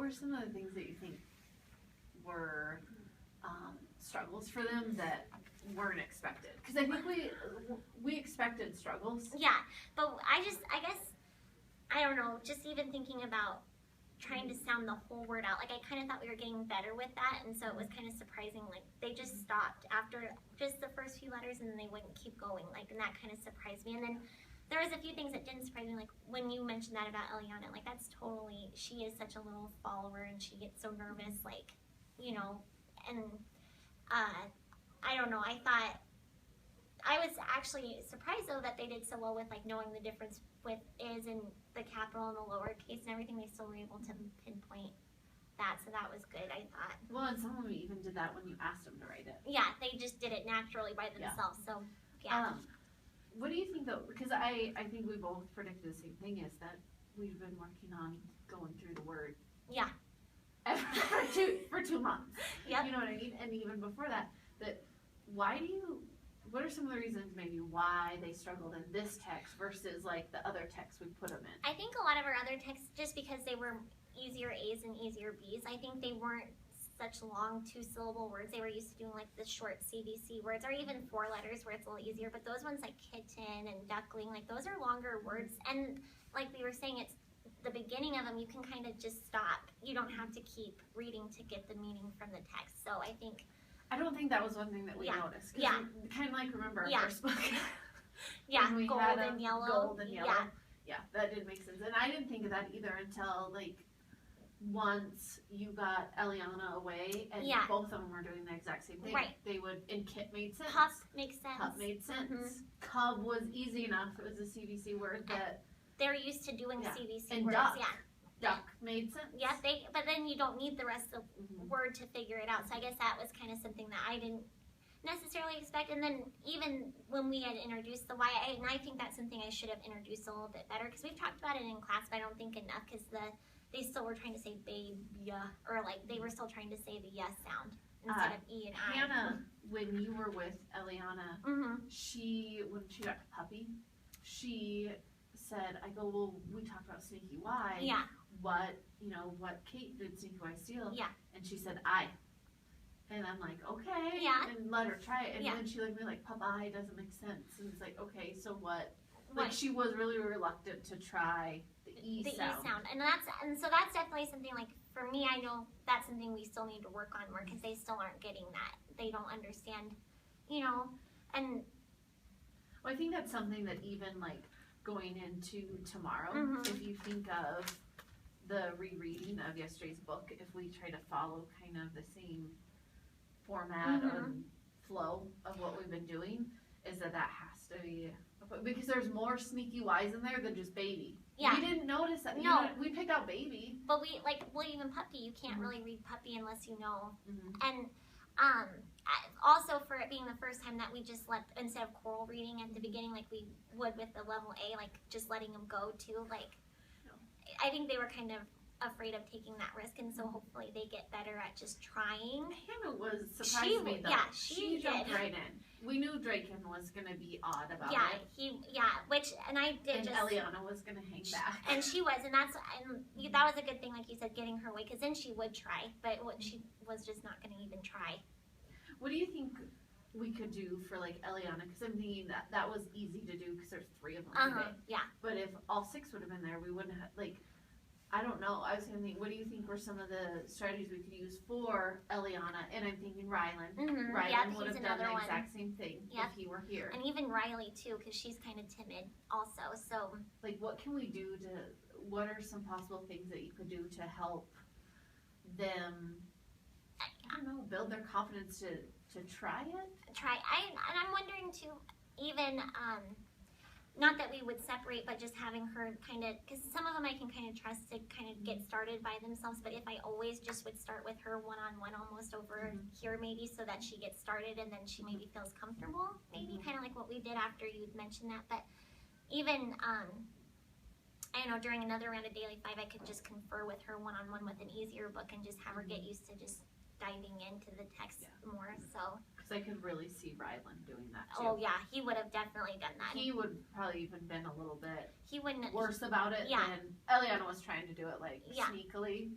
were some of the things that you think were struggles for them that weren't expected? Because I think we expected struggles. Yeah, but I guess, I don't know, just even thinking about trying to sound the whole word out, like I kind of thought we were getting better with that, and so it was kind of surprising, like they just stopped after just the first few letters and then they wouldn't keep going, like, and that kind of surprised me. And then there was a few things that didn't surprise me, like when you mentioned that about Eliana, like that's totally, she is such a little follower and she gets so nervous, like, you know, and I don't know, I thought, I was actually surprised though that they did so well with like knowing the difference with is and the capital and the lowercase and everything. They still were able to pinpoint that, so that was good, I thought. Well, and some of them even did that when you asked them to write it. Yeah, they just did it naturally by themselves. Yeah. So yeah. What do you think though? Because I think we both predicted the same thing, is that we've been working on going through the word. Yeah. for 2 months. Yeah. You know what I mean? And even before that, what are some of the reasons maybe why they struggled in this text versus like the other texts we put them in? I think a lot of our other texts, just because they were easier A's and easier B's, I think they weren't such long 2-syllable words. They were used to doing like the short CVC words, or even 4 letters where it's a little easier. But those ones like kitten and duckling, like those are longer words. And like we were saying, it's the beginning of them, you can kind of just stop. You don't have to keep reading to get the meaning from the text. So I don't think that was one thing that we noticed. Yeah. Kind of like remember our first book. Yeah, gold and yellow. Gold and yellow. Yeah, that didn't make sense. And I didn't think of that either until like once you got Eliana away and both of them were doing the exact same thing. Right. They would, and Kit made sense. Pup makes sense. Pup made sense. Cub was easy enough. It was a CVC word that they're used to doing CVC and words. Duck. Duck made sense. Yeah, but then you don't need the rest of the word to figure it out. So I guess that was kind of something that I didn't necessarily expect. And then even when we had introduced the Y, and I think that's something I should have introduced a little bit better, because we've talked about it in class, but I don't think enough, because they still were trying to say babe, yeah, or like they were still trying to say the yes sound instead of E and I. Hannah, when you were with Eliana, when she got to puppy, she said, I go, well, we talked about Sneaky Y. Yeah. What Kate did Sneaky Y steal? Yeah. And she said, I. And I'm like, okay. Yeah. And let her try it. And then she looked at me like, Popeye doesn't make sense. And it's like, okay, so what? Like, she was really reluctant to try the E sound. E sound. And so that's definitely something, like, for me, I know that's something we still need to work on more, because they still aren't getting that. They don't understand, and. Well, I think that's something that even, like, going into tomorrow, if you think of the rereading of yesterday's book, if we try to follow kind of the same format or flow of what we've been doing, is that has to be, because there's more Sneaky Y's in there than just baby. Yeah. We didn't notice that. No. We picked out baby. But even puppy, you can't really read puppy unless you know. And also, for it being the first time that we just instead of choral reading at the beginning, like we would with the level A, like just letting them go too, like, I think they were kind of afraid of taking that risk, and so hopefully they get better at just trying. Hannah was surprised me though. Yeah, she jumped right in. We knew Draken was gonna be odd about it. And I did. And Eliana was gonna hang back. And she was, and that was a good thing, like you said, getting her away, because then she would try, but she was just not gonna even try. What do you think we could do for like Eliana? Because I'm thinking that was easy to do because there's 3 of them today. Yeah. But if all 6 would have been there, we wouldn't have, like, I don't know. I was going to think, what do you think were some of the strategies we could use for Eliana? And I'm thinking Rylan. Rylan would have done the exact same thing if he were here. And even Riley too, because she's kind of timid also. So, like, what can we do what are some possible things that you could do to help them, I don't know, build their confidence to try it? And I'm wondering too, even, not that we would separate, but just having her kind of, because some of them I can kind of trust to kind of get started by themselves, but if I always just would start with her one-on-one almost over here maybe, so that she gets started and then she maybe feels comfortable, maybe kind of like what we did after you'd mentioned that. But even, I don't know, during another round of Daily 5, I could just confer with her one-on-one with an easier book and just have her get used to just diving into the text more. So, because I could really see Rylan doing that too. Oh yeah, he would have definitely done that. He would probably even been a little bit worse about it than Eliana was trying to do it, like, sneakily.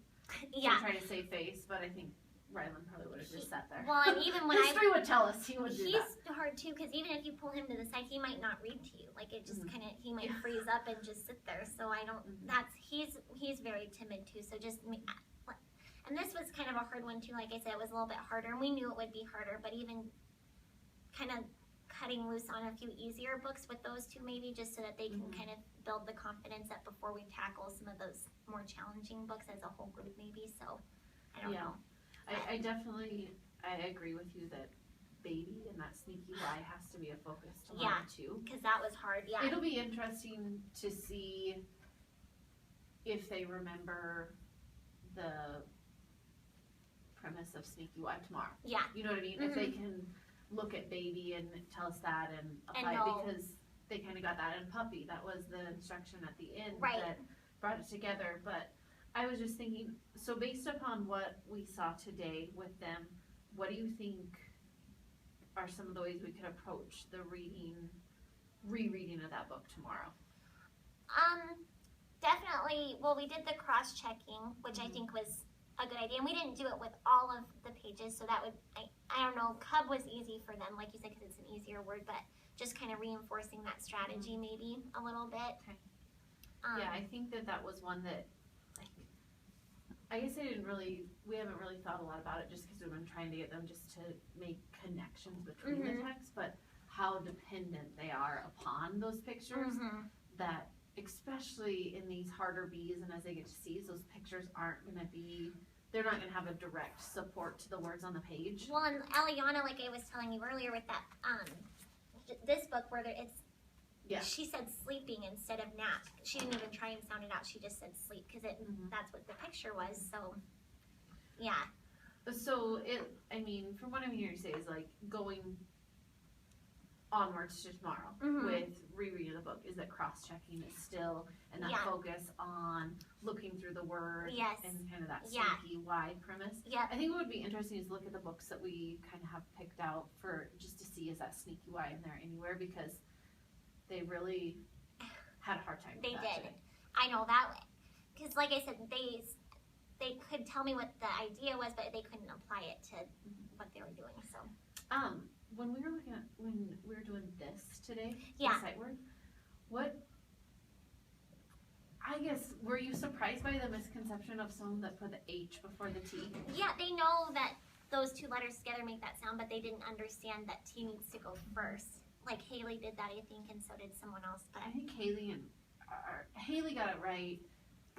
Yeah. to try to save face, but I think Rylan probably would have just sat there. Well, and even when History would tell us he would do that. He's hard too, because even if you pull him to the side, he might not read to you. Like it just kind of, he might freeze up and just sit there. So I don't. He's very timid too. So just me. And this was kind of a hard one too. Like I said, it was a little bit harder, and we knew it would be harder. But even kind of cutting loose on a few easier books with those two, maybe just so that they can kind of build the confidence up before we tackle some of those more challenging books as a whole group, maybe. So I don't know. I definitely, I agree with you that baby and that sneaky Y has to be a focus tomorrow too. Because that was hard, It'll be interesting to see if they remember the premise of sneaky Y tomorrow. Yeah. You know what I mean? If they can look at baby and tell us that and apply it, because they kind of got that in puppy. That was the instruction at the end that brought it together. But I was just thinking, so based upon what we saw today with them, what do you think are some of the ways we could approach the rereading of that book tomorrow? Definitely, well, we did the cross-checking, which I think was a good idea, and we didn't do it with all of the pages, so that would, I don't know, cub was easy for them, like you said, because it's an easier word, but just kind of reinforcing that strategy maybe a little bit. Okay. Yeah, I think that was one that, I guess we haven't really thought a lot about it just because we've been trying to get them just to make connections between the texts, but how dependent they are upon those pictures, that especially in these harder B's and as they get to C's, those pictures aren't going to be, they're not going to have a direct support to the words on the page. Well, and Aliana, like I was telling you earlier with that, this book where it's, she said sleeping instead of nap. She didn't even try and sound it out. She just said sleep because that's what the picture was. So, yeah. So from what I'm hearing you say is like going onwards to tomorrow with rereading the book, is that cross-checking is still, and that focus on looking through the words and kind of that sneaky Y premise. Yeah. I think what would be interesting is look at the books that we kind of have picked out for just to see is that sneaky Y in there anywhere, because they really had a hard time with They that did. today. I know that, because like I said, they could tell me what the idea was, but they couldn't apply it to what they were doing. So. When we were doing this today, the sight word, I guess, were you surprised by the misconception of someone that put the H before the T? Yeah, they know that those two letters together make that sound, but they didn't understand that T needs to go first. Like Hallie did that, I think, and so did someone else. But I think Hallie got it right.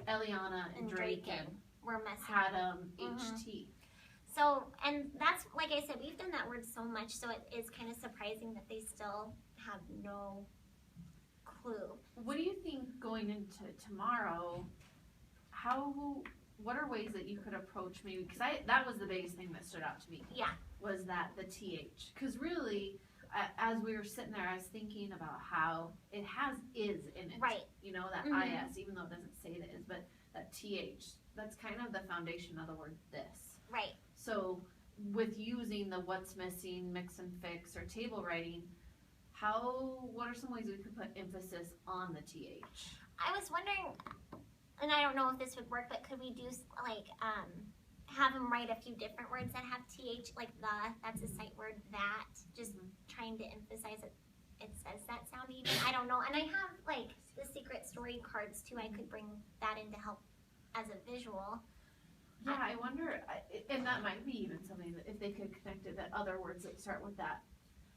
Eliana and Draken were messing had HT. So, and that's, like I said, we've done that word so much, so it is kind of surprising that they still have no clue. What do you think going into tomorrow, what are ways that you could approach maybe, because that was the biggest thing that stood out to me. Yeah. Was that the TH. Because really, as we were sitting there, I was thinking about how it has is in it. Right. You know, that IS, even though it doesn't say it is, but that TH, that's kind of the foundation of the word this. Right. So with using the what's missing, mix and fix, or table writing, what are some ways we could put emphasis on the TH? I was wondering, and I don't know if this would work, but could we do like, have them write a few different words that have TH, like that's a sight word, that, just trying to emphasize it says that sound even, I don't know. And I have like the secret story cards too, I could bring that in to help as a visual. Yeah, I wonder, and that might be even something that if they could connect it, that other words that start with that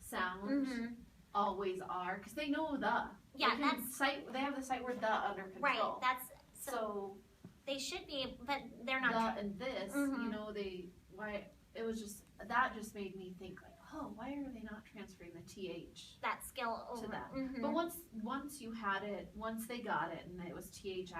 sound always are, because they know the. Yeah, they have the sight word the under control. Right, that's, so they should be, but they're not. The and this, you know, that just made me think like, oh, why are they not transferring the TH? That skill over. To that. But once you had it, once they got it and it was THIS,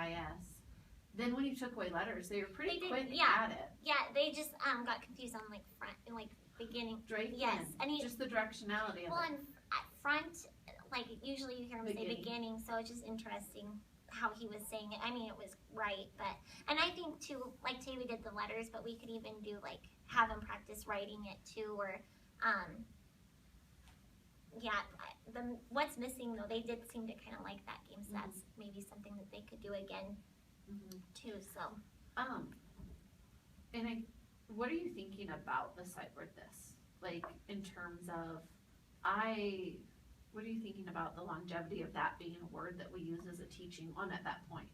then when you took away letters, they were pretty quick at it. Yeah, they just got confused on like front, like beginning. Drake. Yes, and just the directionality of it. Well, and at front, like usually you hear him say beginning, so it's just interesting how he was saying it. I mean, it was right, and I think too, like Taylor did the letters, but we could even do like have them practice writing it too, or what's missing though, they did seem to kind of like that game, so that's maybe something that they could do again too. So And what are you thinking about the sight word this? Like, in terms of, what are you thinking about the longevity of that being a word that we use as a teaching one at that point?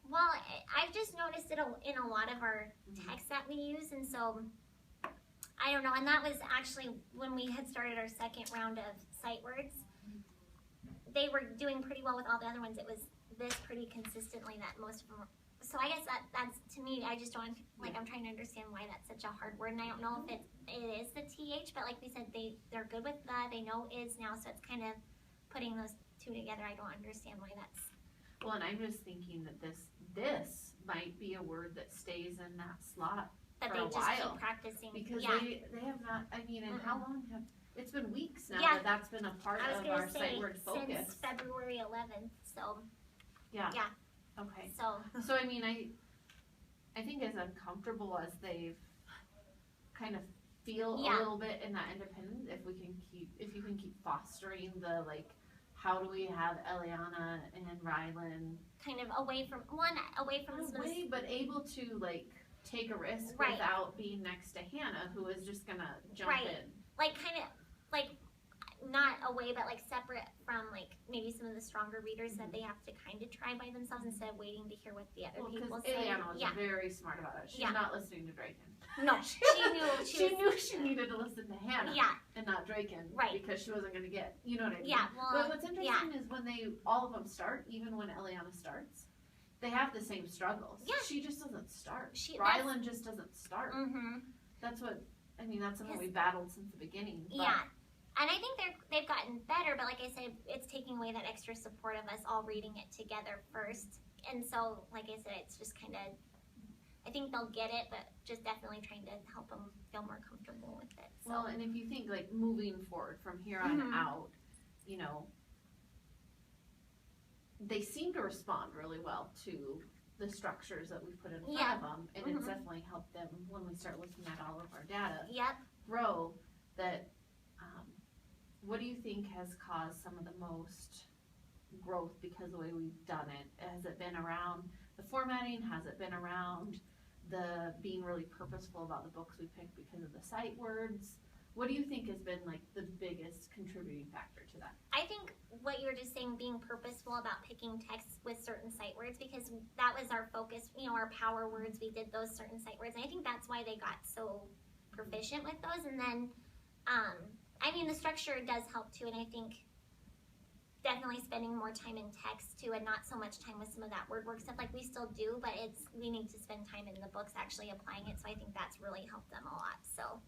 Well, I've just noticed it in a lot of our texts that we use, and so I don't know. And that was actually when we had started our second round of sight words. They were doing pretty well with all the other ones. It was this pretty consistently that most of them were. So I guess that's to me, I just don't, like, I'm trying to understand why that's such a hard word, and I don't know if it is the TH, but like we said, they're good with the, they know is now, so it's kind of putting those two together. I don't understand why that's. Well, and I'm just thinking that this might be a word that stays in that slot That for they a just while. keep practicing. Because yeah. they have not, I mean, and how long it's been weeks now Yeah. that that's been a part I was of gonna our say, sight word focus. since February 11th, so. Yeah. Yeah. Okay. So. I mean, I think as uncomfortable as they've kind of feel a little bit in that independence, if you can keep fostering the, like, how do we have Eliana and Rylan Kind of away from but able to, like, take a risk Right. without being next to Hannah, who is just gonna jump Right. in. like kind of like not away, but like separate from like maybe some of the stronger readers that they have to kind of try by themselves instead of waiting to hear what the other people say. Eliana was Yeah. very smart about it. She's Yeah. not listening to Draken. No, she knew She knew she needed to listen to Hannah. Yeah. And not Draken. Right. Because she wasn't gonna get, you know what I mean? Yeah. Well. But what's interesting is when all of them start, even when Eliana starts, they have the same struggles. Yeah. She just doesn't start. That's- Rylan just doesn't start. Mm-hmm. That's something we battled since the beginning. But Yeah. And I think they've gotten better, but like I said, it's taking away that extra support of us all reading it together first. And so, like I said, it's just kind of, I think they'll get it, but just definitely trying to help them feel more comfortable with it. So. Well, and if you think, like, moving forward from here on out, you know, they seem to respond really well to the structures that we put in front of them, and it's definitely helped them when we start looking at all of our data. Yep. Grow. That, what do you think has caused some of the most growth because of the way we've done it? Has it been around the formatting? Has it been around the being really purposeful about the books we picked because of the sight words? What do you think has been, like, the biggest contributing factor to that? I think what you were just saying, being purposeful about picking texts with certain sight words, because that was our focus, you know, our power words, we did those certain sight words, and I think that's why they got so proficient with those. And then, I mean, the structure does help too, and I think definitely spending more time in text too, and not so much time with some of that word work stuff, like we still do, but we need to spend time in the books actually applying it, so I think that's really helped them a lot. So.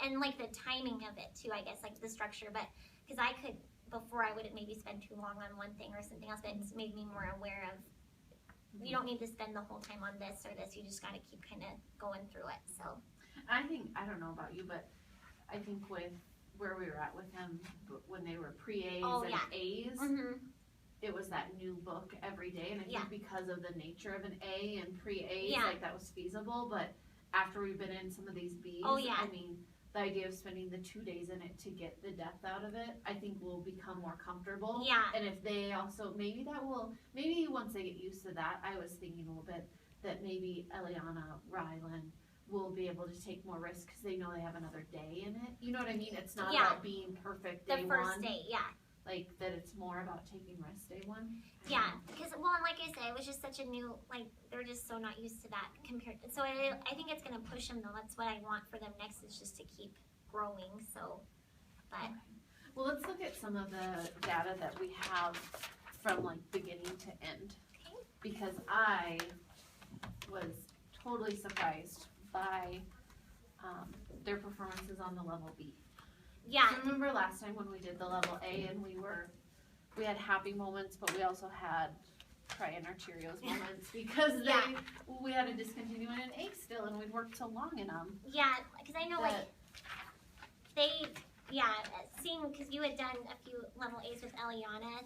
And like the timing of it too, I guess, like the structure, but because before I would maybe spend too long on one thing or something else, but it's made me more aware of, you don't need to spend the whole time on this or this, you just got to keep kind of going through it, so. I don't know about you, but I think with where we were at with them, when they were pre-A's and A's, it was that new book every day, and I think because of the nature of an A and pre-A's, like that was feasible, but after we've been in some of these B's, I mean, the idea of spending the 2 days in it to get the depth out of it, I think will become more comfortable. Yeah. And if they also, maybe once they get used to that, I was thinking a little bit that maybe Eliana, Rylan will be able to take more risks because they know they have another day in it. You know what I mean? It's not about being perfect day one. The first day, Like, that it's more about taking risks day one. Yeah, because, well, and like I said, it was just such a new, like, they're just so not used to that compared. So I think it's going to push them, though. That's what I want for them next, is just to keep growing, so, but. Okay. Well, let's look at some of the data that we have from, like, beginning to end. Okay. Because I was totally surprised by their performances on the level B. Yeah. So remember last time when we did the level A and we had happy moments, but we also had crying our Cheerios moments because we had to discontinue in an A still, and we'd worked so long in them. Yeah, because I know, like, seeing, because you had done a few level A's with Eliana,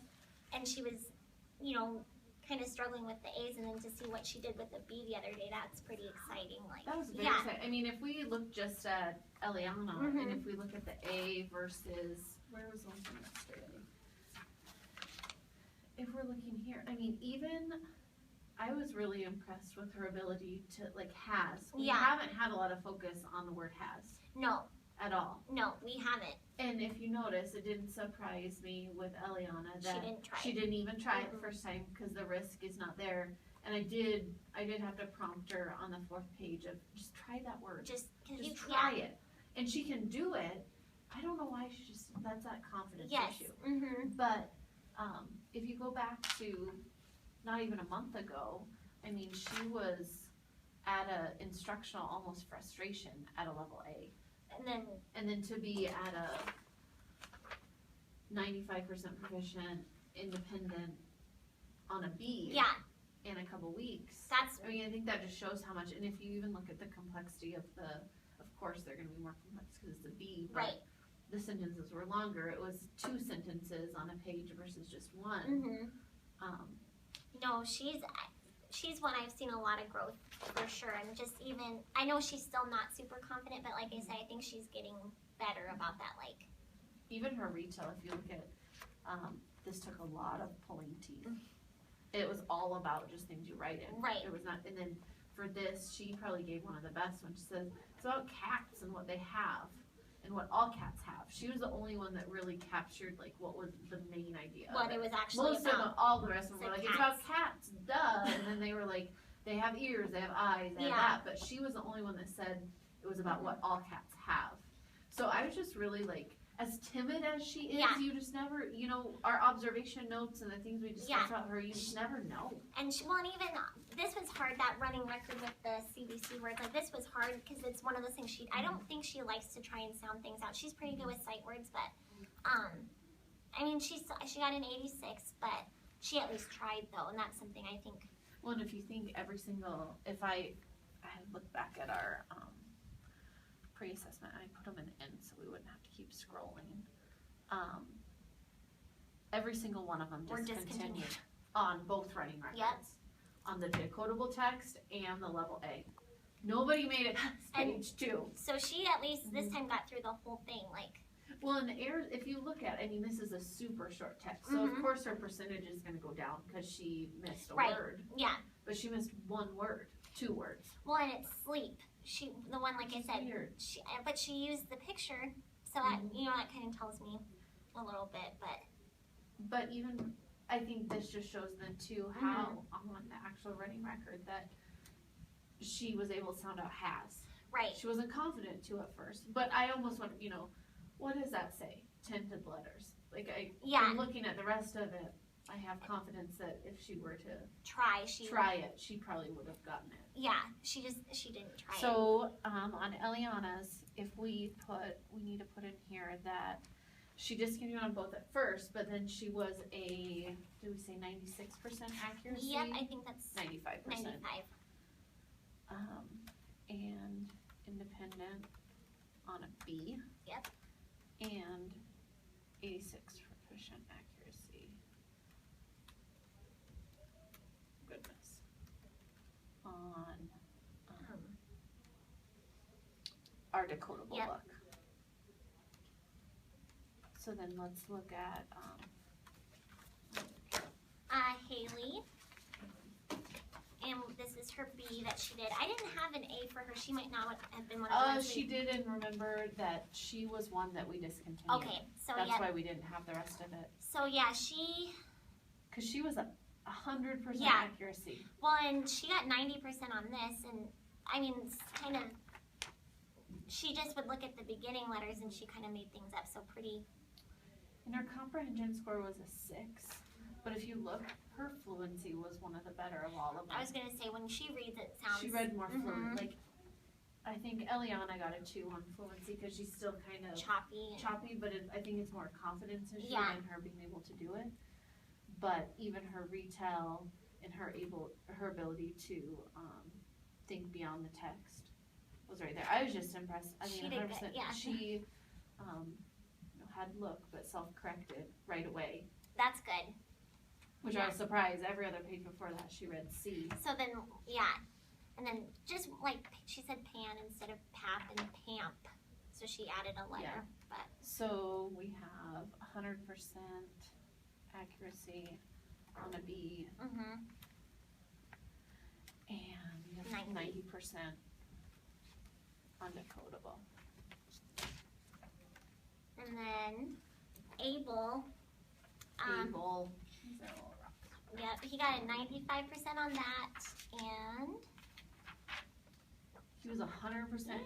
and she was, you know, kind of struggling with the A's, and then to see what she did with the B the other day, that's pretty exciting. Like, that was very exciting. I mean, if we look just at Eliana, and if we look at the A versus, where was the one from yesterday? If we're looking here, I mean, even, I was really impressed with her ability to, like, has. We Yeah. haven't had a lot of focus on the word has No, at all. no, we haven't. And if you notice, it didn't surprise me with Eliana that She didn't try. she didn't even try it the Mhm. first time because the risk is not there. And I did have to prompt her on the 4th page of just try that word. Just because you try it. And she can do it. I don't know why that's that confidence Yes. issue. Mm-hmm. But if you go back to not even a month ago, I mean, she was at a instructional almost frustration at a level A. And then to be at a 95% proficient, independent on a B Yeah. in a couple weeks. That's. I mean, I think that just shows how much. And if you even look at the complexity of of course, they're going to be more complex because it's a B. But Right. the sentences were longer. It was 2 sentences on a page versus just 1. Mm-hmm. No, she's one I've seen a lot of growth for sure, and just even I know she's still not super confident, but like I said, I think she's getting better about that. Like even her retail, if you look at this took a lot of pulling teeth. It was all about just things you write in. Right. It was not, and then for this, she probably gave one of the best ones. She says it's about cats and what they have and what all cats have. She was the only one that really captured like what was the main idea. What it was actually Most about. of them, all the rest of them were like, cats. it's about cats, duh. And then they were like, they have ears, they have eyes, they have that. But she was the only one that said it was about what all cats have. So I was just really like, as timid as she is, you just never, our observation notes and the things we discuss about her, you just never know. And and even this was hard, that running record with the CBC words. Like this was hard because it's one of those things I don't think she likes to try and sound things out. She's pretty good with sight words, but I mean, she got an 86, but she at least tried though, and that's something I think. Well, and if you think if I look back at our pre-assessment, I put them in N so we wouldn't have to keep scrolling. Every single one of them discontinued on both running records. Yep. On the decodable text and the level A. Nobody made it past page 2. So she at least this time got through the whole thing, like. Well, and the errors, if you look at, I mean, this is a super short text, so of course her percentage is going to go down because she missed a word. Yeah. But she missed 1 word, 2 words. Well, and it's sleep. The one, like I said, weird. But she used the picture, so that kind of tells me a little bit, But even, I think this just shows then too how on the actual running record that she was able to sound out has. Right. She wasn't confident to at first, but I almost want, what does that say? Tinted letters. Like I'm looking at the rest of it, I have confidence that if she were to try it, she probably would have gotten it. Yeah, she didn't try it. So on Eliana's, we need to put in here that she discontinued on both at first, but then she was did we say 96% accuracy? Yep, I think that's 95%. 95. And independent on a B. Yep. And 86% accuracy. Goodness. On our decodable book. So then let's look at Haley. And this is her B that she did. I didn't have an A for her. She might not have been one of the ones. She didn't remember that she was one that we discontinued. Okay, so that's why we didn't have the rest of it. So because she was 100% accuracy. Well, and she got 90% on this, and I mean, it's kind of. She just would look at the beginning letters, and she kind of made things up. So pretty. And her comprehension score was a 6. But if you look, her fluency was one of the better of all of them. I was going to say, when she reads, it sounds... She read more fluent. Like, I think Eliana got a 2 on fluency because she's still kind of... Choppy, but I think it's more confidence issue than her being able to do it. But even her retail and her ability to think beyond the text was right there. I was just impressed. I mean, 100%. She had look, but self-corrected right away. That's good. Which I was surprised. Every other page before that, she read C. So then, and then just like she said pan instead of pap and pamp. So she added a letter. Yeah. But so we have 100% accuracy on a B. 90% undecodable. And then Abel. Abel. Yep, he got a 95% on that, and he was 100%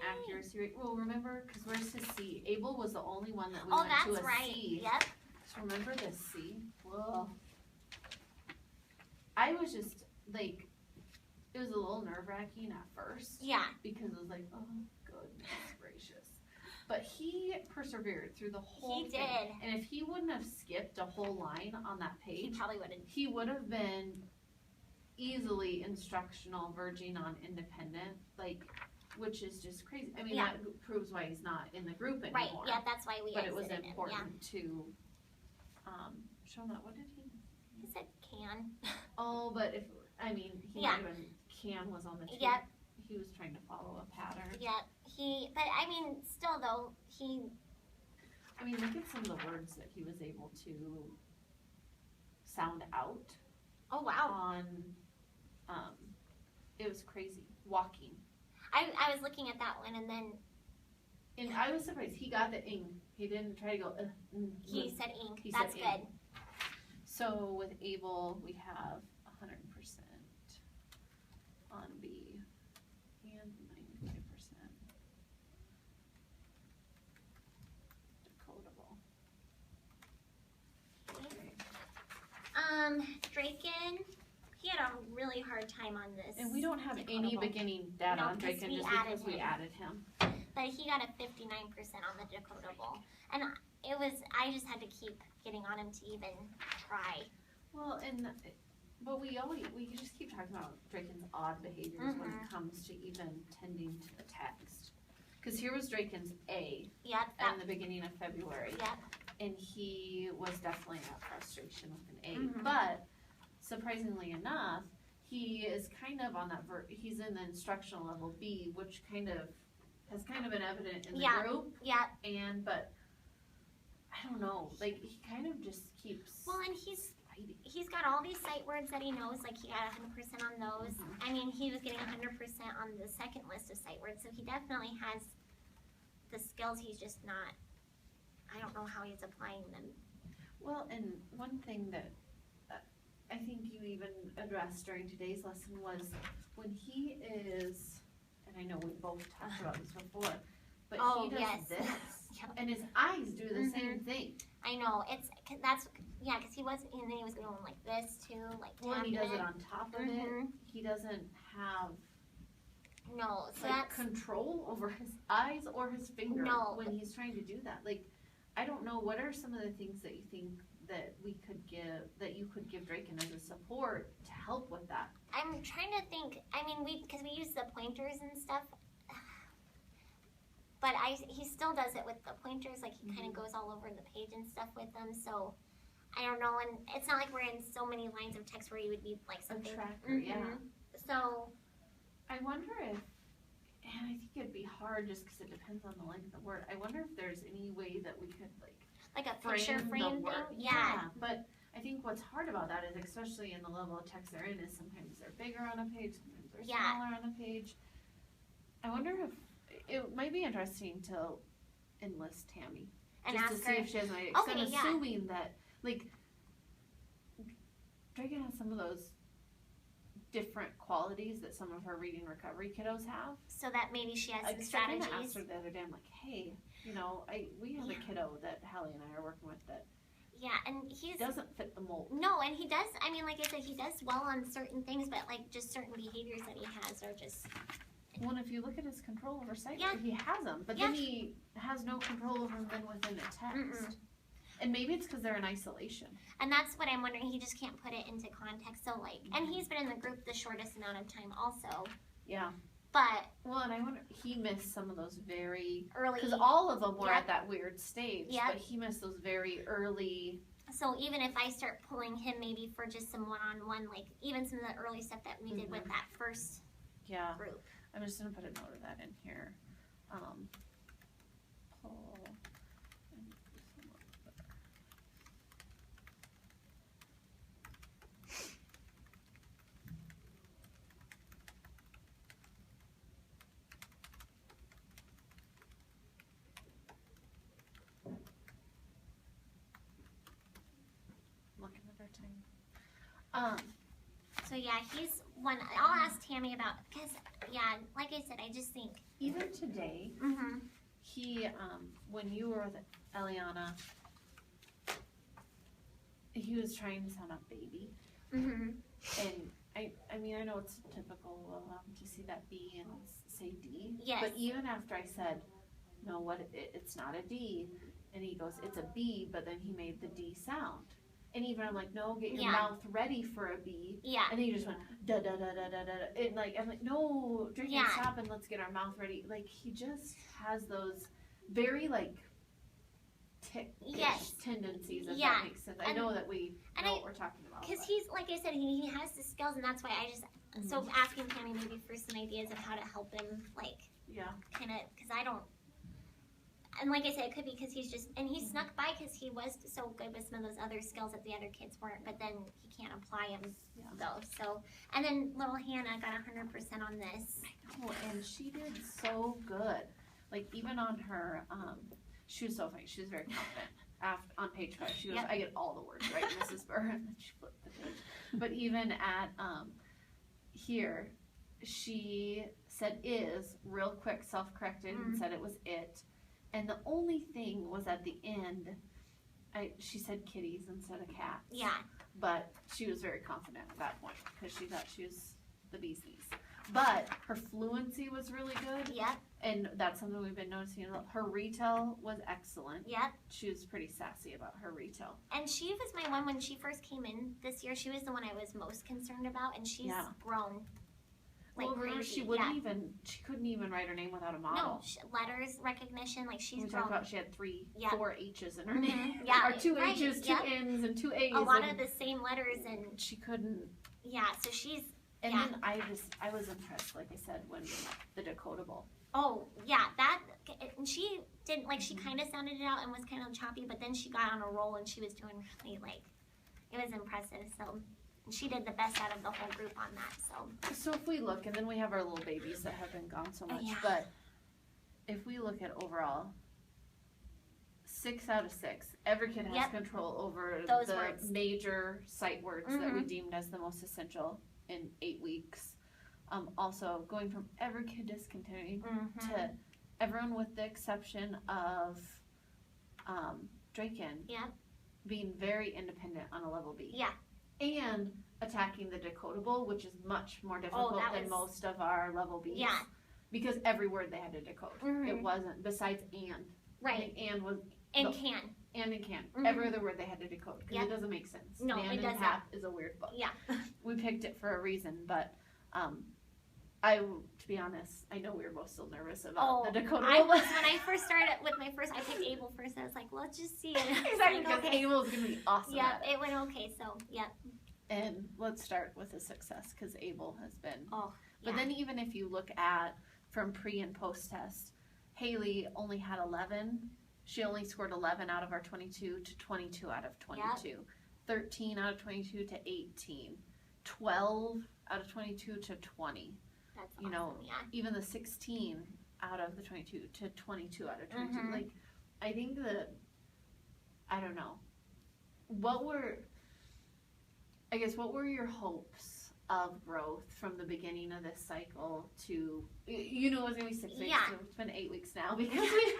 accuracy rate. Well, remember, because where's his C? Abel was the only one that we oh, went to that's a right. C. Yep. So remember the C? Whoa. I was just like, it was a little nerve-wracking at first. Yeah. Because it was like, oh, goodness gracious. But he persevered through the whole thing. He did. And if he wouldn't have skipped a whole line on that page, he probably wouldn't. He would have been easily instructional, verging on independent, like, which is just crazy. I mean, that proves why he's not in the group anymore. Right, yeah, that's why we But it was important him, to show him that. What did he? He said can. Oh, but if, I mean, he might have been, can was on the two. Yep. He was trying to follow a pattern. Yep. But I mean, still though, I mean, look at some of the words that he was able to sound out. Oh, wow. On, it was crazy. Walking. I was looking at that one and then. And I was surprised. He got the ing. He didn't try to go, He said ing. That's good. Ing. So with Abel, we have 100% on B and 95% decodable. Okay. Draken, he had a really hard time on this. And we don't have any beginning data on Draken just because we added him. But he got a 59% on the decodable. And I just had to keep getting on him to even try. Well, but we just keep talking about Draken's odd behaviors when it comes to even tending to the text. Because here was Draken's A in the beginning of February. Yep. And he was definitely at frustration with an A. But surprisingly enough, he is kind of on that, he's in the instructional level B, which has kind of been evident in the group. Yeah. But I don't know, like he kind of just keeps. Well, and he's got all these sight words that he knows, like he got 100% on those. I mean, he was getting 100% on the second list of sight words, so he definitely has the skills. He's just not. I don't know how he's applying them. Well, and one thing that I think you even addressed during today's lesson was when he is, and I know we both talked about this before, but he does this, and his eyes do the same thing. I know, because he wasn't, and then he was going like this too, like and he does it on top of it. He doesn't have control over his eyes or his finger when he's trying to do that. Like, I don't know, what are some of the things that you think that you could give Draken as a support to help with that? I'm trying to think. I mean, because we use the pointers and stuff, but he still does it with the pointers. Like he kind of goes all over the page and stuff with them. So I don't know, and it's not like we're in so many lines of text where you would need like something. A tracker, So I wonder if, and I think it'd be hard just because it depends on the length of the word. I wonder if there's any way that we could like a picture frame thing? Yeah, but I think what's hard about that is, especially in the level of text they're in, is sometimes they're bigger on a page, sometimes they're smaller on a page. I wonder if it might be interesting to enlist Tammy and just ask to see her if she has any. I'm assuming that like Draken has some of those different qualities that some of her reading recovery kiddos have. So that maybe she has some strategies. I asked strategies. her the other day, I'm like, hey, we have a kiddo that Hallie and I are working with that and he doesn't fit the mold. No, and he does, I mean, like I said, he does well on certain things, but like just certain behaviors that he has are just. Well, and if you look at his control over sight, he has them, but then he has no control over them within the text. And maybe it's because they're in isolation. And that's what I'm wondering. He just can't put it into context. So like, and he's been in the group the shortest amount of time also. Yeah. But. Well, and I wonder, he missed some of those very early. Because all of them were at that weird stage. But he missed those very early. So even if I start pulling him maybe for just some one-on-one, like even some of the early stuff that we did with that first group. I'm just going to put a note of that in here. Pull. time. So yeah, he's one. I'll ask Tammy about, because yeah, like I said, I just think Even today, he when you were with Eliana, he was trying to sound up baby, and I mean I know it's typical to see that B and say D, yes, but even after I said no, it's not a D, and he goes it's a B, but then he made the D sound. And even I'm like, no, get your mouth ready for a B. Yeah. And then he just went da da da da da da. And like I'm like, no, drinking stop and let's get our mouth ready. Like he just has those very like tick-ish tendencies, if that makes sense. I know that we know what we're talking about. Because he's, like I said, he has the skills, and that's why I just so asking Tammy maybe for some ideas of how to help him, like kind of, because I don't. And like I said, it could be because he's just, and he snuck by because he was so good with some of those other skills that the other kids weren't, but then he can't apply them though. So, and then little Hannah got 100% on this. I know, and she did so good. Like even on her, she was so funny. She was very confident. On page 5, she goes, I get all the words right, Mrs. Burr, and then she flipped the page. But even at here, she said is real quick, self-corrected, and said it was it. And the only thing was at the end, she said kitties instead of cats. Yeah. But she was very confident at that point because she thought she was the bee's knees. But her fluency was really good. Yep. And that's something we've been noticing. Her retail was excellent. Yep. She was pretty sassy about her retail. And she was my one when she first came in this year. She was the one I was most concerned about, and she's grown. Like crazy. She couldn't even write her name without a model. No, letters, recognition, like she's we grown. talked about she had 4 H's in her name. Yeah. Or 2 H's, 2 N's, and 2 A's. A lot of the same letters, and she couldn't. Yeah, so she's. And then I was impressed, like I said, when the decodable. Oh, yeah, and she didn't, like, she kind of sounded it out and was kind of choppy, but then she got on a roll and she was doing really, like, it was impressive, so. She did the best out of the whole group on that, So if we look, and then we have our little babies that have been gone so much, but if we look at overall, 6 out of 6, every kid has control over those the words. Major sight words that we deemed as the most essential in 8 weeks. Also, going from every kid discontinuing to everyone with the exception of Draken being very independent on a level B. Yeah. And attacking the decodable, which is much more difficult than most of our level Bs. Yeah. Because every word they had to decode. It wasn't, besides and. Right. I think and was. And can. And can. Every other word they had to decode. Because it doesn't make sense. No, Man it doesn't. and Path is a weird book. Yeah. We picked it for a reason, but to be honest, I know we were both still nervous about the decodable. I was, when I first started with my first, I picked Abel first. I was like, let's just see it. Exactly, because Abel is going to be awesome. Yeah, it went okay, so, And let's start with a success, because Abel has been. But then even if you look at from pre and post test, Haley only had 11. She only scored 11 out of our 22 to 22 out of 22. 13 out of 22 to 18. 12 out of 22 to 20. That's awesome, even the 16 out of the 22 to 22 out of 22. Like, I think I don't know. What were your hopes of growth from the beginning of this cycle to, it was going to be 6 weeks, so it's been 8 weeks now because we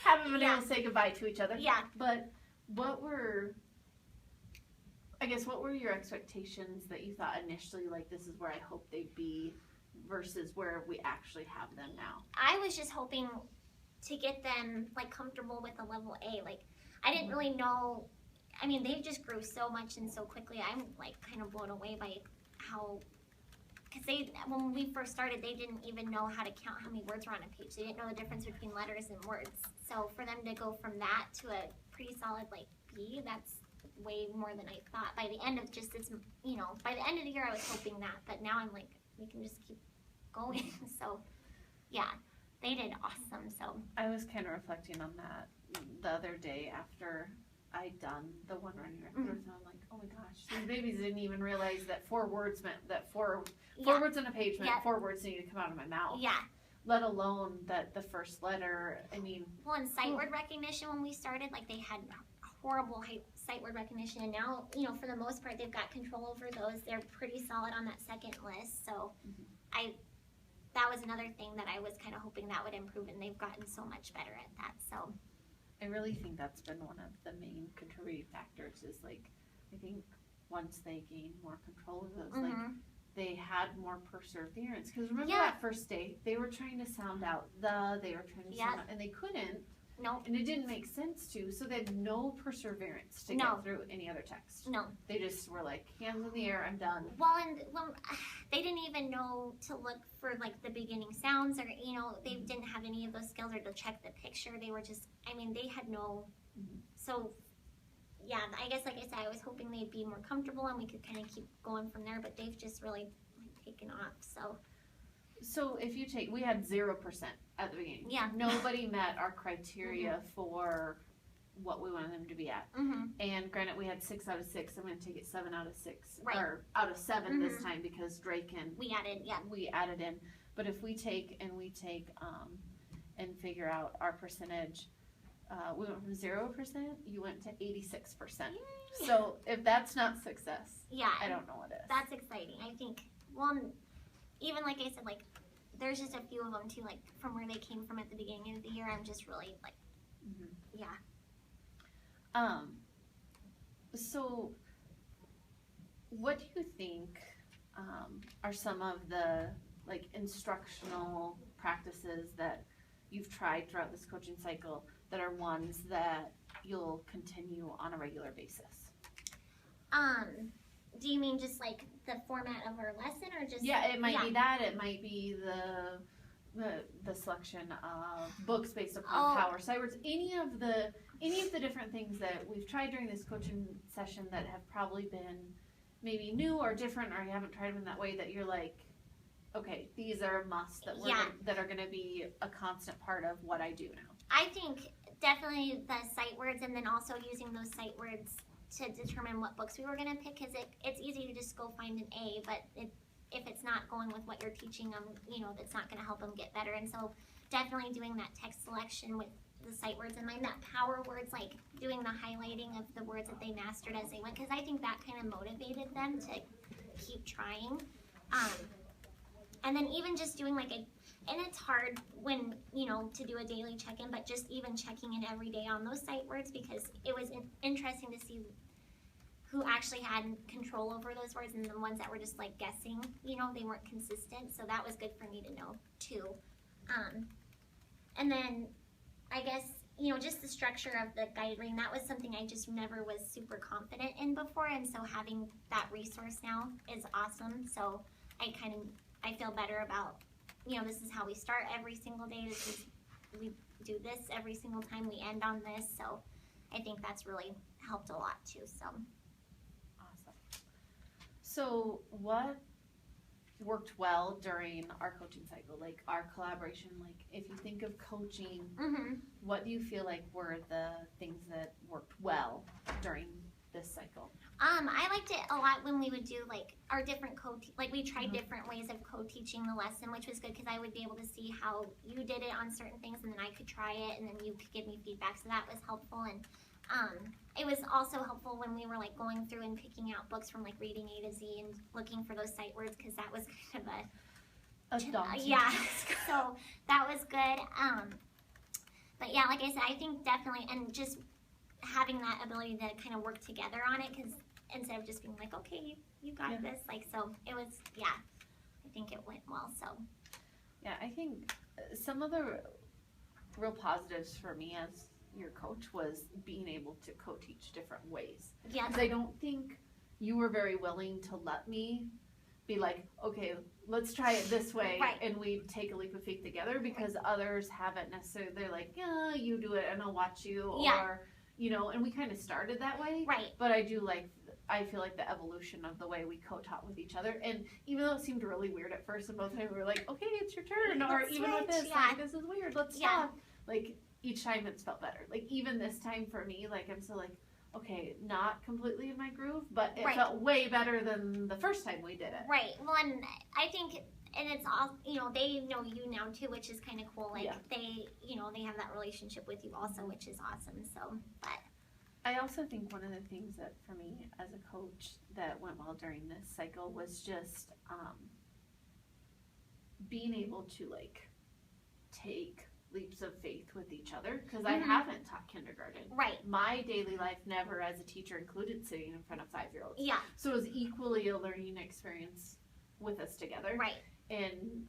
haven't been able to say goodbye to each other. Yeah. But what were your expectations that you thought initially, like, this is where I hope they'd be versus where we actually have them now? I was just hoping to get them, like, comfortable with a level A. Like, I didn't really know. I mean, they just grew so much and so quickly. I'm, like, kind of blown away by how, because when we first started, they didn't even know how to count how many words were on a page. They didn't know the difference between letters and words. So for them to go from that to a pretty solid, like, B, that's way more than I thought. By the end of just this, by the end of the year, I was hoping that. But now I'm like, we can just keep going. So, yeah, they did awesome. So I was kind of reflecting on that the other day after I'd done the one running record, and I'm like, oh my gosh, these babies didn't even realize that 4 words meant that four words on a page meant 4 words needed to come out of my mouth. Yeah. Let alone that the first letter, I mean. Well, in sight word recognition, when we started, like, they had horrible sight word recognition, and now, you know, for the most part, they've got control over those. They're pretty solid on that second list, so that was another thing that I was kind of hoping that would improve, and they've gotten so much better at that, so. I really think that's been one of the main contributing factors is, like, I think once they gain more control of those, like, they had more perseverance. Because remember that first day, they were trying to sound out they were trying to sound out, and they couldn't. No. And it didn't make sense to, so they had no perseverance to get through any other text. No. They just were like, hands in the air, I'm done. Well, and they didn't even know to look for, like, the beginning sounds, or, you know, they didn't have any of those skills, or to check the picture. They were just, I mean, they had no, so, yeah, I guess, like I said, I was hoping they'd be more comfortable and we could kind of keep going from there, but they've just really, like, taken off, so. So if you take, we had 0% at the beginning. Yeah. Nobody met our criteria for what we wanted them to be at. And granted, we had 6 out of 6. I'm going to take it 7 out of 6, or out of 7 this time because Drake and we added in. But if we take and figure out our percentage, we went from 0%. You went to 86%. Yay. So if that's not success, I don't know what is. That's exciting. I think. Well, even like I said, like, there's just a few of them too, like, from where they came from at the beginning of the year. I'm just really, like, So what do you think are some of the, like, instructional practices that you've tried throughout this coaching cycle that are ones that you'll continue on a regular basis? Do you mean just, like, the format of our lesson, or just? Yeah, it might be that. It might be the selection of books based upon power sight words. Any of the different things that we've tried during this coaching session that have probably been maybe new or different, or you haven't tried them in that way that you're like, okay, these are a must that that are going to be a constant part of what I do now. I think definitely the sight words, and then also using those sight words to determine what books we were going to pick, because it's easy to just go find an A, but if it's not going with what you're teaching them, you know, that's not going to help them get better. And so definitely doing that text selection with the sight words in mind, that power words, like doing the highlighting of the words that they mastered as they went, because I think that kind of motivated them to keep trying. And then even just doing like and it's hard when, you know, to do a daily check-in, but just even checking in every day on those sight words, because it was interesting to see who actually had control over those words, and the ones that were just like guessing, you know, they weren't consistent. So that was good for me to know too. And then I guess, you know, just the structure of the guided reading, that was something I just never was super confident in before, and so having that resource now is awesome. So I feel better about, you know, this is how we start every single day. We do this every single time, we end on this. So I think that's really helped a lot too. So awesome. So what worked well during our coaching cycle, like our collaboration? Like, if you think of coaching, what do you feel like were the things that worked well during this cycle? I liked it a lot when we would do like our different like we tried different ways of co-teaching the lesson, which was good because I would be able to see how you did it on certain things, and then I could try it, and then you could give me feedback. So that was helpful. And it was also helpful when we were like going through and picking out books from like reading A to Z and looking for those sight words, because that was kind of a daunting task. So that was good. But yeah, like I said, I think definitely, and just having that ability to kind of work together on it, because instead of just being like, okay, you got this, like, so it was, I think it went well. So yeah, I think some of the real positives for me as your coach was being able to co-teach different ways. Yeah, because I don't think you were very willing to let me be like, okay, let's try it this way, and we take a leap of faith together, because others haven't necessarily. They're like, yeah, you do it and I'll watch you, or you know, and we kind of started that way. But I feel like the evolution of the way we co-taught with each other, and even though it seemed really weird at first, and both times we were like, okay, it's your turn, or even with this, like, this is weird, let's stop. Like, each time it's felt better. Like, even this time for me, like, I'm still like, okay, not completely in my groove, but it felt way better than the first time we did it. Well, and I think, and it's all, you know, they know you now too, which is kind of cool. Like, they, you know, they have that relationship with you also, which is awesome. So, but I also think one of the things that for me as a coach that went well during this cycle was just being able to like take leaps of faith with each other, because I haven't taught kindergarten. Right. My daily life never as a teacher included sitting in front of 5-year-olds. Yeah. So it was equally a learning experience with us together. Right. And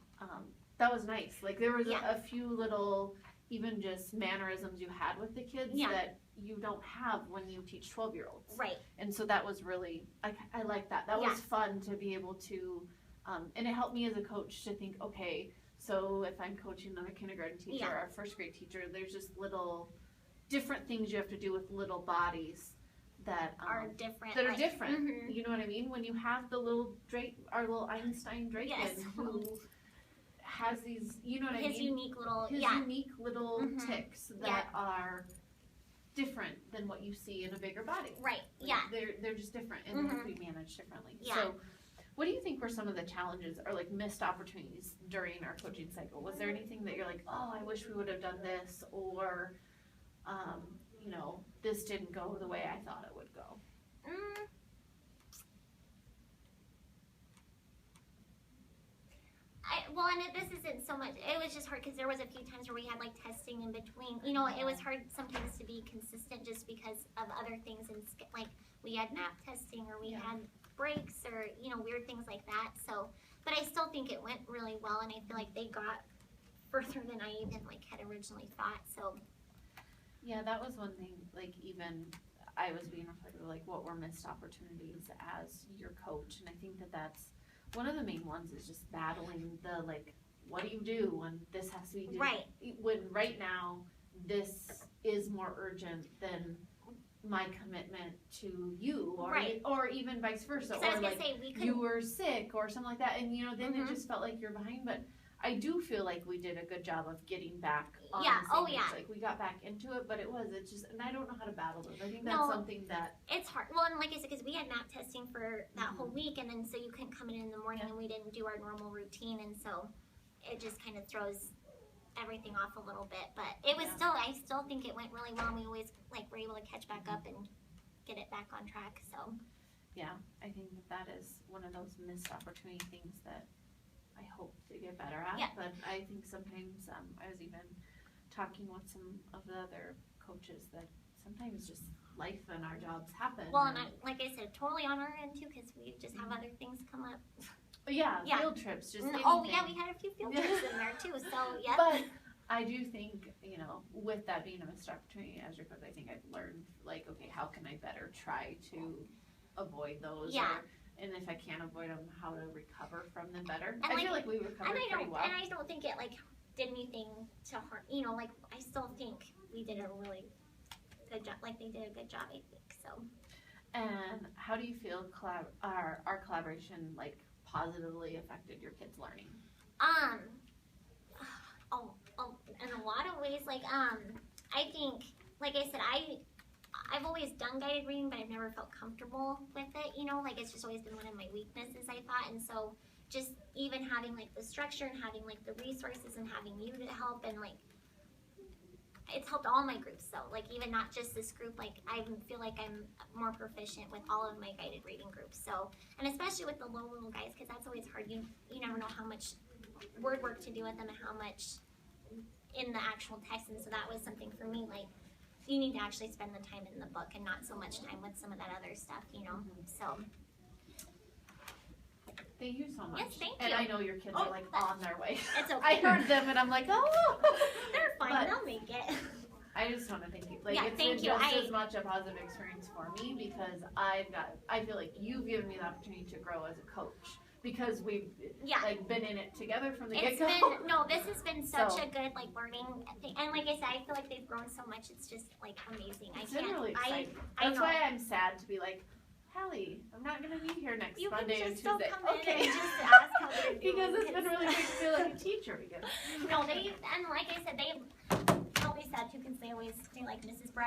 that was nice. Like there was Yeah. a few little, even just mannerisms you had with the kids that you don't have when you teach 12-year-olds. Right. And so that was really, I like that. That was fun to be able to, and it helped me as a coach to think, okay, so if I'm coaching another kindergarten teacher or a first grade teacher, there's just little different things you have to do with little bodies that are different. That are different. You know what I mean? When you have the little our little Einstein Draken who has these, you know what I mean? His unique little, unique little ticks that are different than what you see in a bigger body. Right. Like they're just different and they have to be managed differently. Yeah. So what do you think were some of the challenges or like missed opportunities during our coaching cycle? Was there anything that you're like, oh, I wish we would have done this, or you know, this didn't go the way I thought it would go? Well, and this isn't so much, it was just hard because there was a few times where we had like testing in between. You know, it was hard sometimes to be consistent just because of other things, and like we had map testing or we had breaks or, you know, weird things like that. So, but I still think it went really well, and I feel like they got further than I even like had originally thought. So yeah, that was one thing. Like even I was being reflective, like what were missed opportunities as your coach, and I think that that's one of the main ones is just battling the like, what do you do when this has to be done? Right. When right now this is more urgent than my commitment to you, or even vice versa, or like you were sick or something like that, and you know then it just felt like you're behind. But I do feel like we did a good job of getting back on the same page. Like we got back into it, but it's just, and I don't know how to battle those. I think that's something that it's hard. Well, and like I said, because we had map testing for that whole week, and then so you couldn't come in the morning, and we didn't do our normal routine, and so it just kind of throws everything off a little bit. But it was still, I still think it went really well. And we always like were able to catch back up and get it back on track. So yeah, I think that is one of those missed opportunity things that I hope to get better at. But I think sometimes I was even talking with some of the other coaches that sometimes just life and our jobs happen. Well, and like I said, totally on our end too, because we just have other things come up. Field trips, just anything. Oh yeah, we had a few field trips in there too. So yeah. But I do think, you know, with that being a missed opportunity as your coach, I think I've learned like, okay, how can I better try to avoid those? And if I can't avoid them, how to recover from them better. And I feel like we recovered pretty well. And I don't think it like did anything to harm. You know, like I still think we did a really good job. Like they did a good job, I think. So. And how do you feel our collaboration like positively affected your kids' learning? In a lot of ways, like I think, like I said, I've always done guided reading, but I've never felt comfortable with it, you know, like it's just always been one of my weaknesses, I thought. And so just even having like the structure and having like the resources and having you to help, and like it's helped all my groups. So like even not just this group, like I feel like I'm more proficient with all of my guided reading groups. So, and especially with the little guys, because that's always hard. You never know how much word work to do with them and how much in the actual text. And so that was something for me, like you need to actually spend the time in the book and not so much time with some of that other stuff, you know. So thank you so much. Yes, thank you. And I know your kids are like on their way. It's okay. I heard them and I'm like, oh, they're fine. They'll make it. I just want to thank you. Like it's been just as much a positive experience for me, because I feel like you've given me the opportunity to grow as a coach, because we've like been in it together from the get-go. This has been such a good like learning thing, and like I said, I feel like they've grown so much. It's just like amazing. It's been really exciting. That's why I'm sad to be like, Hallie, I'm not going to be here next Monday and Tuesday. Okay. And just ask how they're doing, because it's been really great to feel like a teacher again. No, and like I said, they'll be sad too, because they always do like Mrs. Bright.